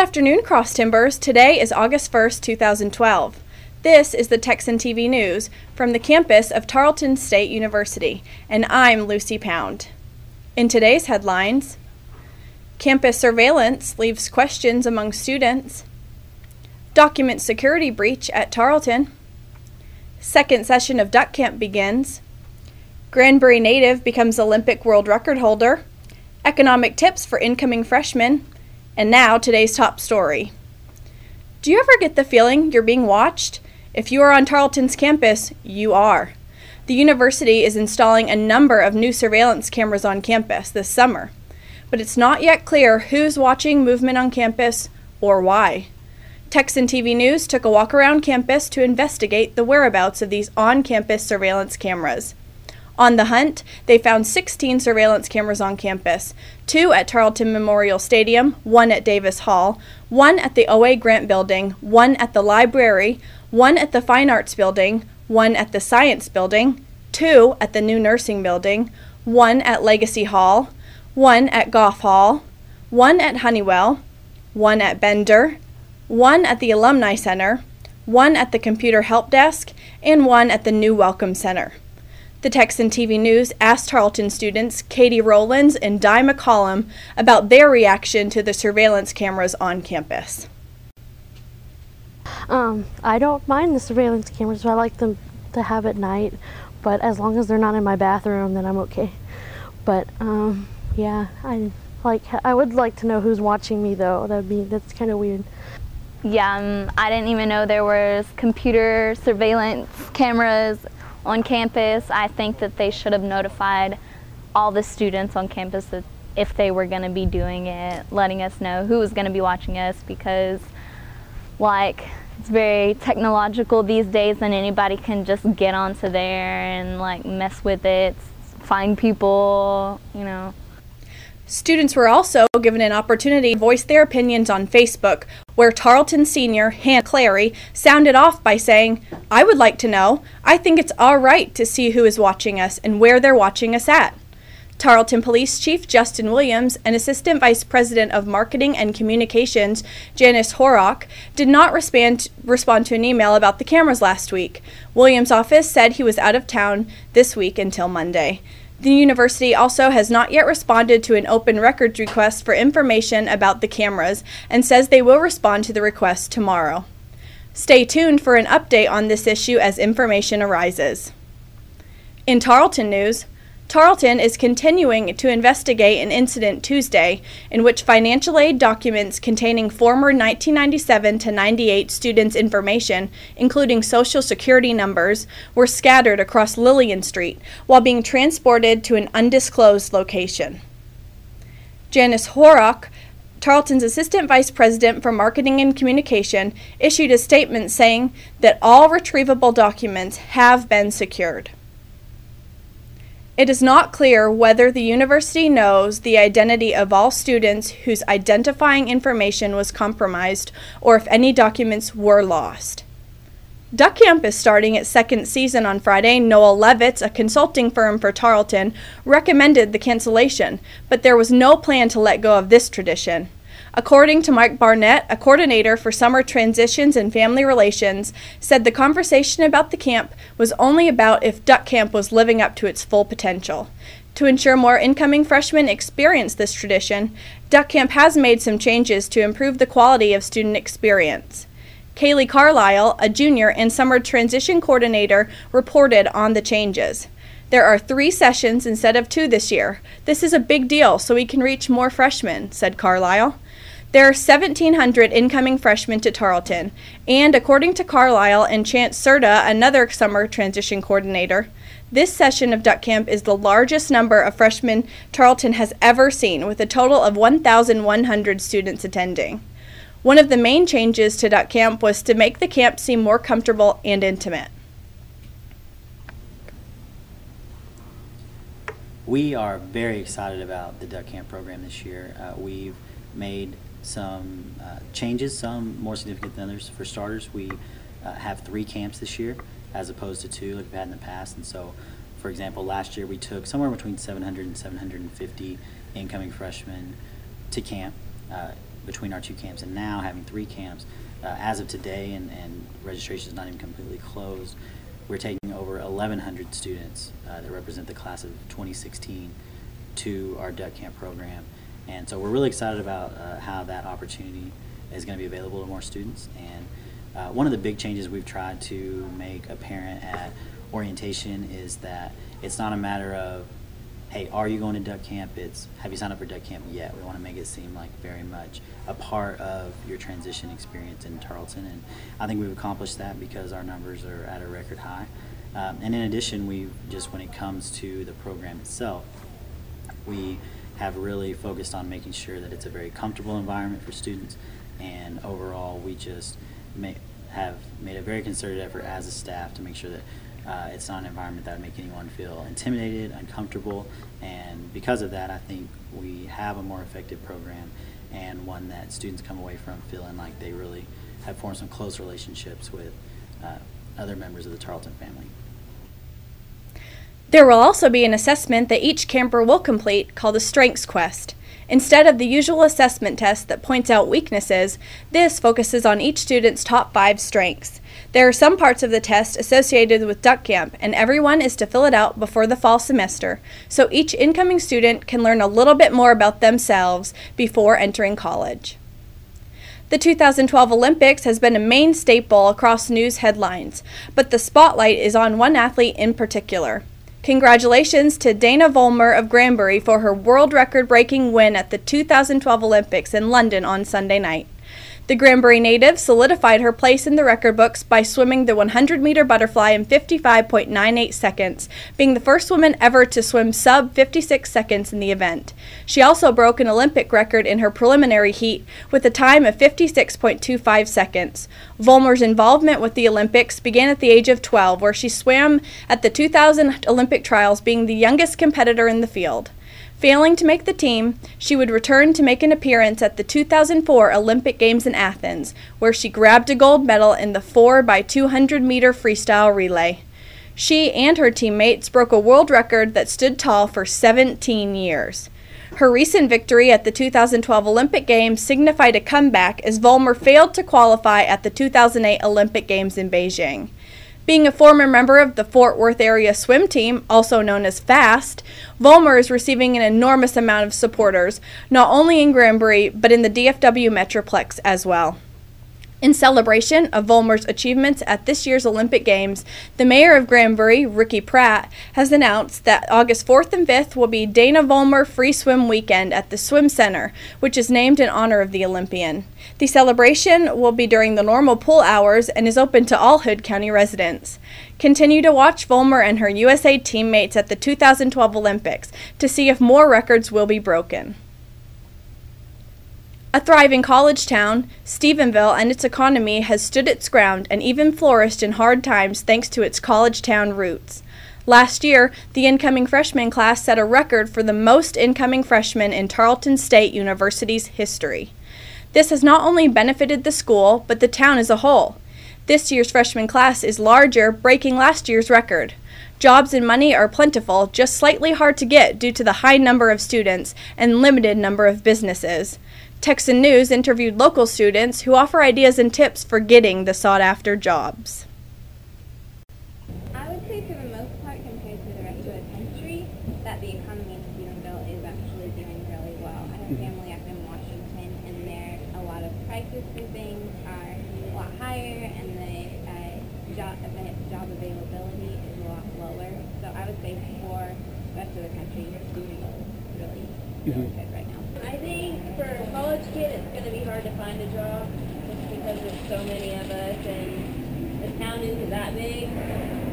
afternoon, Cross Timbers. Today is August 1st, 2012. This is the Texan TV News from the campus of Tarleton State University, and I'm Lucy Pound. In today's headlines, campus surveillance leaves questions among students, document security breach at Tarleton, second session of duck camp begins, Granbury native becomes Olympic world record holder, economic tips for incoming freshmen, and now today's top story. Do you ever get the feeling you're being watched? If you are on Tarleton's campus, you are. The university is installing a number of new surveillance cameras on campus this summer, but it's not yet clear who's watching movement on campus or why. Texan TV News took a walk around campus to investigate the whereabouts of these on-campus surveillance cameras. On the hunt, they found 16 surveillance cameras on campus, 2 at Tarleton Memorial Stadium, 1 at Davis Hall, 1 at the O.A. Grant Building, 1 at the library, 1 at the Fine Arts Building, 1 at the Science Building, 2 at the new Nursing Building, 1 at Legacy Hall, 1 at Goff Hall, 1 at Honeywell, 1 at Bender, 1 at the Alumni Center, 1 at the Computer Help Desk, and 1 at the new Welcome Center. The Texan TV News asked Tarleton students Katie Rowlands and Di McCollum about their reaction to the surveillance cameras on campus. I don't mind the surveillance cameras. I like them to have at night, but as long as they're not in my bathroom, then I'm okay. But yeah, I would like to know who's watching me though. That's kind of weird. Yeah, I didn't even know there was computer surveillance cameras on campus. I think that they should have notified all the students on campus that if they were going to be doing it, letting us know who was going to be watching us, because it's very technological these days and anybody can just get onto there and mess with it, find people, Students were also given an opportunity to voice their opinions on Facebook, where Tarleton senior Hannah Clary sounded off by saying, "I would like to know. I think it's all right to see who is watching us and where they're watching us at." Tarleton Police Chief Justin Williams and Assistant Vice President of Marketing and Communications Janice Horrock did not respond to an email about the cameras last week. Williams' office said he was out of town this week until Monday. The university also has not yet responded to an open records request for information about the cameras and says they will respond to the request tomorrow. Stay tuned for an update on this issue as information arises. In Tarleton news, Tarleton is continuing to investigate an incident Tuesday in which financial aid documents containing former 1997 to 98 students' information, including social security numbers, were scattered across Lillian Street while being transported to an undisclosed location. Janice Horrock, Tarleton's Assistant Vice President for Marketing and Communication, issued a statement saying that all retrievable documents have been secured. It is not clear whether the university knows the identity of all students whose identifying information was compromised or if any documents were lost. Duck Camp is starting its second season on Friday. Noel Levitz, a consulting firm for Tarleton, recommended the cancellation, but there was no plan to let go of this tradition. According to Mike Barnett, a coordinator for summer transitions and family relations, said the conversation about the camp was only about if Duck Camp was living up to its full potential. To ensure more incoming freshmen experience this tradition, Duck Camp has made some changes to improve the quality of student experience. Kaylee Carlisle, a junior and summer transition coordinator, reported on the changes. "There are 3 sessions instead of 2 this year. This is a big deal so we can reach more freshmen," said Carlisle. There are 1,700 incoming freshmen to Tarleton, and according to Carlisle and Chance Serta, another summer transition coordinator, this session of Duck Camp is the largest number of freshmen Tarleton has ever seen, with a total of 1,100 students attending. One of the main changes to Duck Camp was to make the camp seem more comfortable and intimate. We are very excited about the Duck Camp program this year. We've made some changes, some more significant than others. For starters, we have 3 camps this year as opposed to 2 like we've had in the past. And so, for example, last year we took somewhere between 700 and 750 incoming freshmen to camp. between our two camps, and now having 3 camps as of today, and registration is not even completely closed. We're taking over 1,100 students that represent the class of 2016 to our duck camp program, and so we're really excited about how that opportunity is going to be available to more students. And one of the big changes we've tried to make apparent at orientation is that it's not a matter of, hey, are you going to duck camp? It's, have you signed up for duck camp yet? We want to make it seem like very much a part of your transition experience in Tarleton, and I think we've accomplished that because our numbers are at a record high. And in addition, we just, when it comes to the program itself, we have really focused on making sure that it's a very comfortable environment for students, and overall we just have made a very concerted effort as a staff to make sure that it's not an environment that would make anyone feel intimidated, uncomfortable, and because of that, I think we have a more effective program, and one that students come away from feeling like they really have formed some close relationships with other members of the Tarleton family. There will also be an assessment that each camper will complete called a Strengths Quest. Instead of the usual assessment test that points out weaknesses, this focuses on each student's top 5 strengths. There are some parts of the test associated with duck camp, and everyone is to fill it out before the fall semester, so each incoming student can learn a little bit more about themselves before entering college. The 2012 Olympics has been a main staple across news headlines, but the spotlight is on one athlete in particular. Congratulations to Dana Vollmer of Granbury for her world record-breaking win at the 2012 Olympics in London on Sunday night. The Granbury native solidified her place in the record books by swimming the 100-meter butterfly in 55.98 seconds, being the first woman ever to swim sub-56 seconds in the event. She also broke an Olympic record in her preliminary heat with a time of 56.25 seconds. Vollmer's involvement with the Olympics began at the age of 12, where she swam at the 2000 Olympic trials, being the youngest competitor in the field. Failing to make the team, she would return to make an appearance at the 2004 Olympic Games in Athens, where she grabbed a gold medal in the 4x200-meter freestyle relay. She and her teammates broke a world record that stood tall for 17 years. Her recent victory at the 2012 Olympic Games signified a comeback as Vollmer failed to qualify at the 2008 Olympic Games in Beijing. Being a former member of the Fort Worth area swim team, also known as FAST, Vollmer is receiving an enormous amount of supporters, not only in Granbury, but in the DFW Metroplex as well. In celebration of Vollmer's achievements at this year's Olympic Games, the mayor of Granbury, Ricky Pratt, has announced that August 4th and 5th will be Dana Vollmer Free Swim Weekend at the Swim Center, which is named in honor of the Olympian. The celebration will be during the normal pool hours and is open to all Hood County residents. Continue to watch Vollmer and her USA teammates at the 2012 Olympics to see if more records will be broken. A thriving college town, Stephenville and its economy has stood its ground and even flourished in hard times thanks to its college town roots. Last year, the incoming freshman class set a record for the most incoming freshmen in Tarleton State University's history. This has not only benefited the school, but the town as a whole. This year's freshman class is larger, breaking last year's record. Jobs and money are plentiful, just slightly hard to get due to the high number of students and limited number of businesses. Texan News interviewed local students who offer ideas and tips for getting the sought-after jobs. I would say for the most part, compared to the rest of the country, that the economy in Stephenville is actually doing really well. I have family up in Washington, and there a lot of prices for things are a lot higher, and the job availability is a lot lower. So I would say for the rest of the country, Stephenville is really good right now. I think for a college kid, it's going to be hard to find a job just because there's so many of us and the town isn't that big.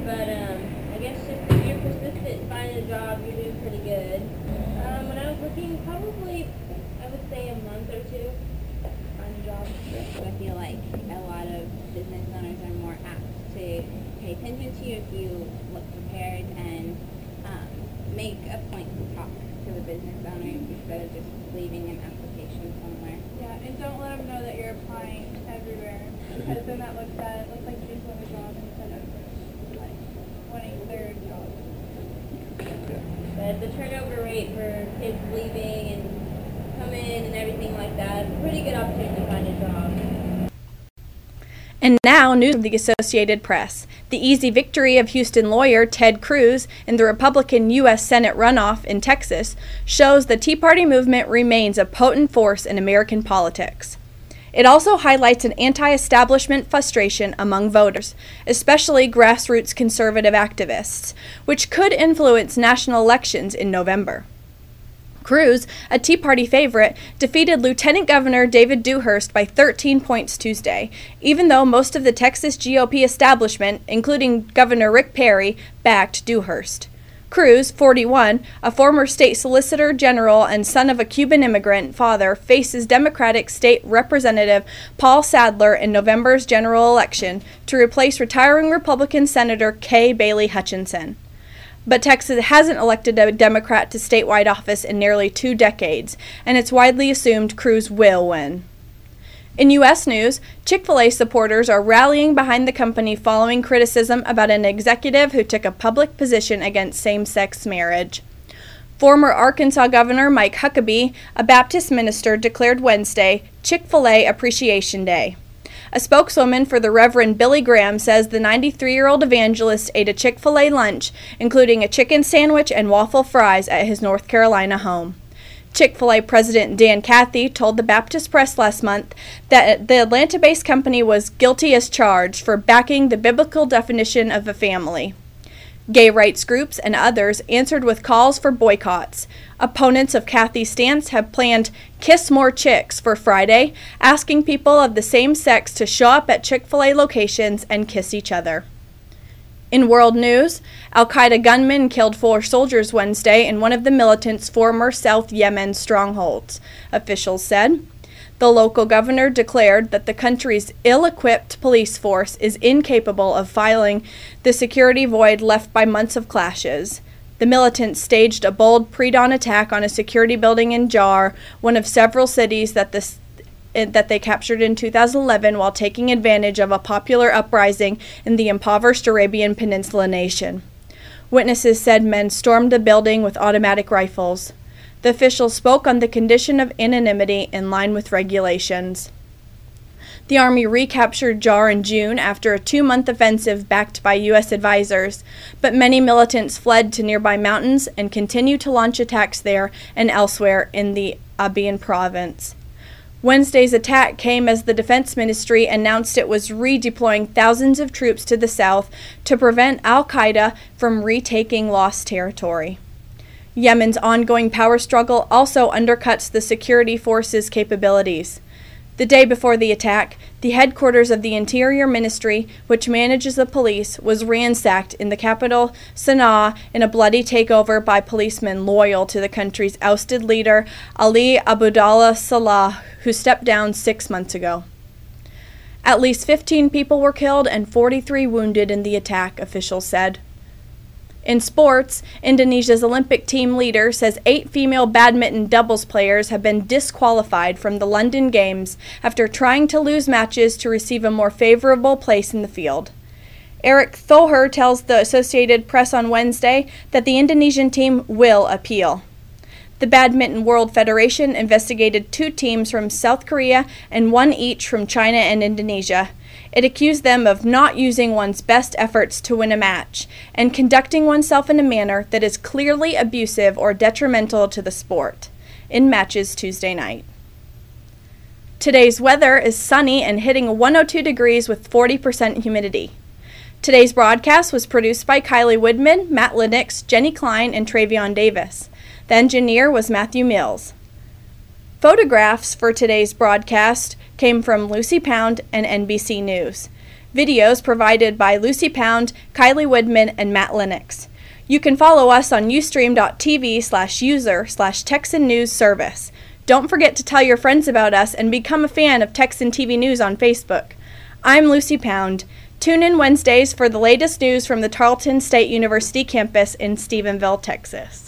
But I guess just if you're persistent in finding a job, you're doing pretty good. When I was looking, probably I would say a month or two to find a job. I feel like a lot of business owners are more apt to pay attention to you if you look prepared and make a point to talk to the business owner instead of just leaving an application somewhere. Yeah, and don't let them know that you're applying everywhere, because then that looks bad. It looks like you just want a job instead of like wanting their job. But the turnover rate for kids leaving and come in and everything like that. It's a pretty good opportunity to find a job. And now, news from the Associated Press. The easy victory of Houston lawyer Ted Cruz in the Republican U.S. Senate runoff in Texas shows the Tea Party movement remains a potent force in American politics. It also highlights an anti-establishment frustration among voters, especially grassroots conservative activists, which could influence national elections in November. Cruz, a Tea Party favorite, defeated Lieutenant Governor David Dewhurst by 13 points Tuesday, even though most of the Texas GOP establishment, including Governor Rick Perry, backed Dewhurst. Cruz, 41, a former state solicitor general and son of a Cuban immigrant father, faces Democratic State Representative Paul Sadler in November's general election to replace retiring Republican Senator Kay Bailey Hutchinson. But Texas hasn't elected a Democrat to statewide office in nearly 2 decades, and it's widely assumed Cruz will win. In U.S. news, Chick-fil-A supporters are rallying behind the company following criticism about an executive who took a public position against same-sex marriage. Former Arkansas Governor Mike Huckabee, a Baptist minister, declared Wednesday Chick-fil-A Appreciation Day. A spokeswoman for the Reverend Billy Graham says the 93-year-old evangelist ate a Chick-fil-A lunch, including a chicken sandwich and waffle fries at his North Carolina home. Chick-fil-A President Dan Cathy told the Baptist Press last month that the Atlanta-based company was guilty as charged for backing the biblical definition of a family. Gay rights groups and others answered with calls for boycotts. Opponents of Cathy's stance have planned Kiss More Chicks for Friday, asking people of the same sex to show up at Chick-fil-A locations and kiss each other. In world news, al-Qaeda gunmen killed 4 soldiers Wednesday in one of the militants' former South Yemen strongholds, officials said. The local governor declared that the country's ill-equipped police force is incapable of filling the security void left by months of clashes. The militants staged a bold pre-dawn attack on a security building in Jar, one of several cities that they captured in 2011 while taking advantage of a popular uprising in the impoverished Arabian Peninsula nation. Witnesses said men stormed the building with automatic rifles. The officials spoke on the condition of anonymity in line with regulations. The Army recaptured Jar in June after a 2-month offensive backed by U.S. advisors, but many militants fled to nearby mountains and continue to launch attacks there and elsewhere in the Abiyan province. Wednesday's attack came as the Defense Ministry announced it was redeploying thousands of troops to the south to prevent al-Qaeda from retaking lost territory. Yemen's ongoing power struggle also undercuts the security forces' capabilities. The day before the attack, the headquarters of the Interior Ministry, which manages the police, was ransacked in the capital, Sana'a, in a bloody takeover by policemen loyal to the country's ousted leader, Ali Abdullah Salah, who stepped down 6 months ago. At least 15 people were killed and 43 wounded in the attack, officials said. In sports, Indonesia's Olympic team leader says 8 female badminton doubles players have been disqualified from the London Games after trying to lose matches to receive a more favorable place in the field. Eric Thoher tells the Associated Press on Wednesday that the Indonesian team will appeal. The Badminton World Federation investigated 2 teams from South Korea and 1 each from China and Indonesia. It accused them of not using one's best efforts to win a match and conducting oneself in a manner that is clearly abusive or detrimental to the sport in matches Tuesday night. Today's weather is sunny and hitting 102 degrees with 40% humidity. Today's broadcast was produced by Kylie Woodman, Matt Lennox, Jenny Klein, and Travion Davis. The engineer was Matthew Mills. Photographs for today's broadcast came from Lucy Pound and NBC News. Videos provided by Lucy Pound, Kylie Woodman, and Matt Lennox. You can follow us on ustream.tv/user/Texan News Service. Don't forget to tell your friends about us and become a fan of Texan TV News on Facebook. I'm Lucy Pound. Tune in Wednesdays for the latest news from the Tarleton State University campus in Stephenville, Texas.